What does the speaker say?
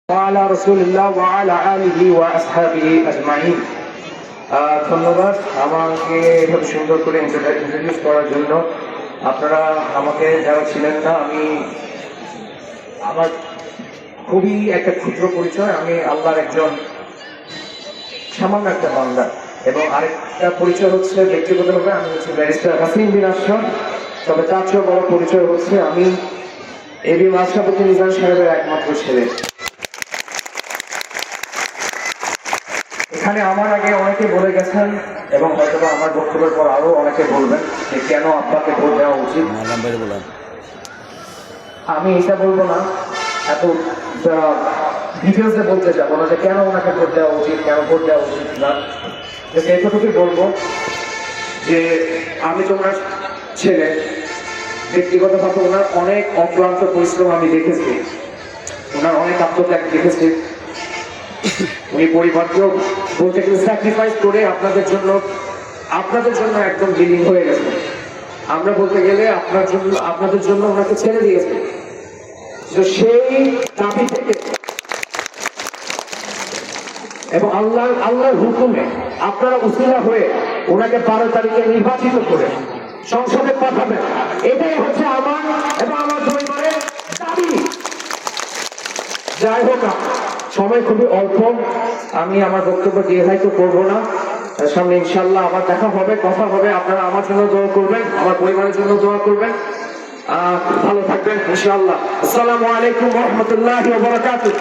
وعلى رسول الله وعلى آله وأصحابه أجمعين। ধন্যবাদ আমাকে এত সুন্দর করে ইন্ট্রোডিউস করার জন্য। আপনারা আমাকে যারা ছিলেন না, আমার খুবই একটা ক্ষুদ্র পরিচয়। আমি আল্লাহর একজন সামান্য একটা বান্দা। এবং আরেকটা পরিচয় হচ্ছে ব্যক্তিগতভাবে আমি হচ্ছে ব্যারিস্টার হাসিন বিন আশরাফ। তবে তার চেয়েও বড় পরিচয় হচ্ছে আমি এবি মাশরাফুদ্দিন নিজাম সাহেবের একমাত্র ছেলে। এখানে আমার আগে অনেকে বলে গেছেন এবং হয়তো আমার বক্তব্যের পর আরো অনেকে বলবেন যে কেন আব্বাকে ভোট দেওয়া উচিত। আমি এটা বলবো না, এত ডিটেলসে বলতে যাবো না যে কেন ওনাকে ভোট দেওয়া উচিত, কেন ভোট দেওয়া উচিত না। এতটুকুই বলবো যে আমি তোমার ছেলে, ব্যক্তিগতভাবে ওনার অনেক অক্লান্ত পরিশ্রম আমি দেখেছি, ওনার অনেক আত্মত্যাগ দেখেছি। উনি পরিবারকেও বলতে গেলে স্যাক্রিফাইস করে আপনাদের জন্য একদম বিলীন হয়ে গেছে। আমরা বলতে গেলে আপনাদের জন্য ওনাকে ছেড়ে দিয়েছে। তো সেই দাবি থেকে এবং আল্লাহর হুকুমে আপনারা উসিলা হয়ে ওনাকে 12 তারিখে নির্বাচিত করে সংসদে পাঠাবেন, এটাই হচ্ছে আমার এবং আমার পরিবারের দাবি। যাই হোক, সময় খুবই অল্প, আমি আমার বক্তব্য দীর্ঘায়িত করবো না। সামনে ইনশাল্লাহ আবার দেখা হবে, কথা হবে। আপনারা আমার জন্য দোয়া করবেন, আমার পরিবারের জন্য দোয়া করবেন। ভালো থাকবেন ইনশাআল্লাহ। আসসালামু আলাইকুম ওয়া রাহমাতুল্লাহি ওয়া বারাকাতুহু।